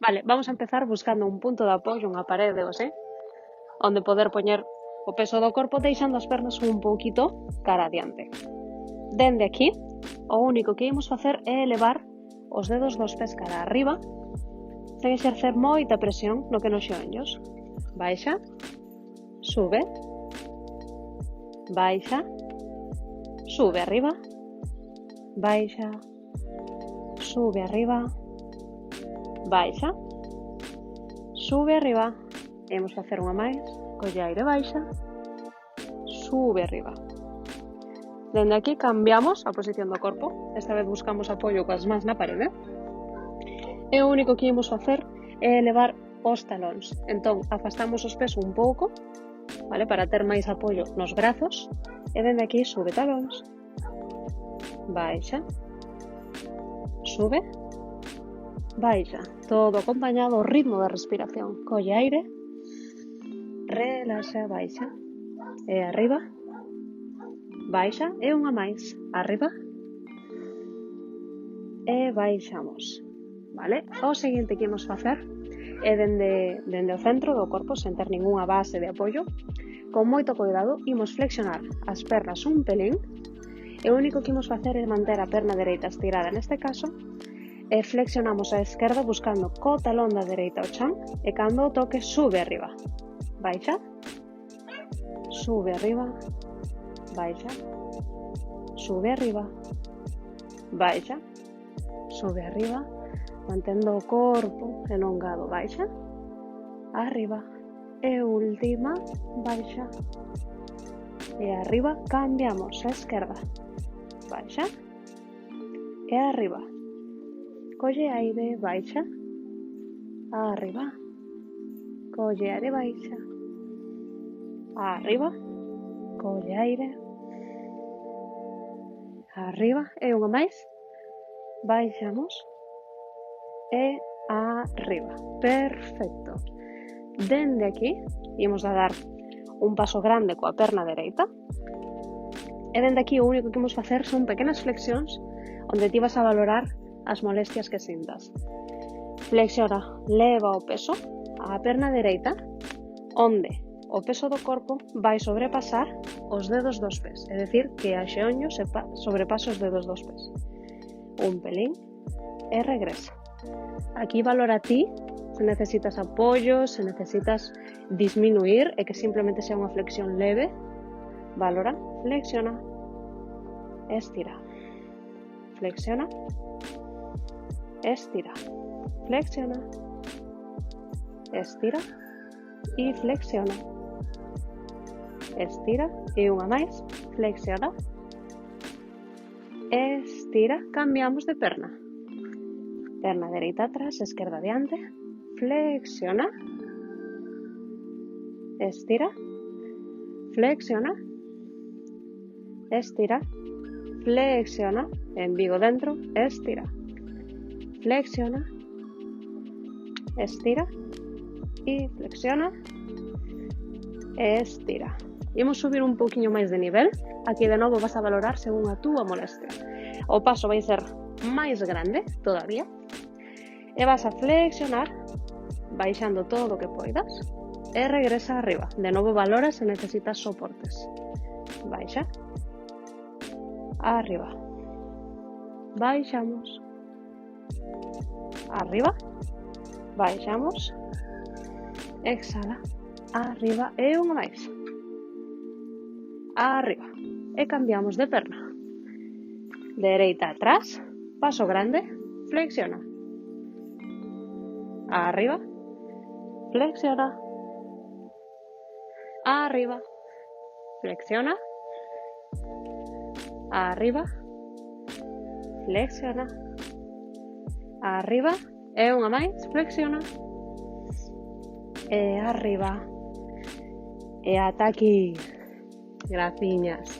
Vale, vamos a empezar buscando un punto de apoio, unha parede ou así, onde poder poñer o peso do corpo deixando as pernas un pouquito cara adiante. Dende aquí, o único que imos facer é elevar os dedos dos pés cara arriba, sen exercer moita presión no que nos xoenllos. Baixa, sube, baixa, sube arriba, baixa, sube arriba, baixa, sube arriba. Imos facer unha máis, colle aire, baixa, sube arriba. Dende aquí cambiamos a posición do corpo, esta vez buscamos apoio coas mans na parede, e o único que imos facer é elevar os talóns. Entón, afastamos os pés un pouco, vale, para ter máis apoio nos brazos, e dende aquí sube talóns, baixa, sube, baixa, todo acompañado ao ritmo da respiración. Colle aire, relaxa, baixa, e arriba, baixa, e unha máis, arriba, e baixamos, vale? O seguinte que imos facer é dende o centro do corpo, sen ter ningunha base de apoio, con moito cuidado, imos flexionar as pernas un pelín, e o único que imos facer é manter a perna dereita estirada neste caso, e flexionamos a esquerda buscando co talón da dereita ao chan, e cando o toque sube arriba, baixa, sube arriba, baixa, sube arriba, baixa, sube arriba, mantendo o corpo elongado, baixa, arriba, e última, baixa, e arriba, cambiamos a esquerda, baixa, e arriba, colle aire, baixa, arriba, colle aire, baixa, arriba, colle aire, arriba, e unha máis, baixamos, e arriba, perfecto. Dende aquí, imos a dar un paso grande coa perna dereita, e dende aquí o único que imos facer son pequenas flexións onde ti vas a valorar as molestias que sintas. Flexiona, leva o peso á perna dereita, onde o peso do corpo vai sobrepasar os dedos dos pés, é dicir, que a xeonllo sobrepasa os dedos dos pés. Un pelín e regresa. Aquí valora ti se necesitas apoio, se necesitas disminuir e que simplemente sea unha flexión leve. Valora, flexiona, estira, flexiona, estira, flexiona, estira e flexiona, estira e unha máis, flexiona, estira, cambiamos de perna, perna dereita atrás, esquerda adiante, flexiona, estira, flexiona, estira, flexiona, embigo dentro, estira, flexiona, estira e flexiona, estira. Imos subir un pouquiño máis de nivel, aquí de novo vas a valorar según a túa molestia. O paso vai ser máis grande todavía, e vas a flexionar, baixando todo o que poidas, e regresa arriba. De novo valora se necesitas soportes. Baixa, arriba, baixamos, arriba, baixamos, exhala, arriba e unha máis, arriba, e cambiamos de perna, dereita atrás, paso grande, flexiona, arriba, flexiona, arriba, flexiona, arriba, flexiona, arriba, e unha máis, flexiona, e arriba, e ata aquí. Graciñas.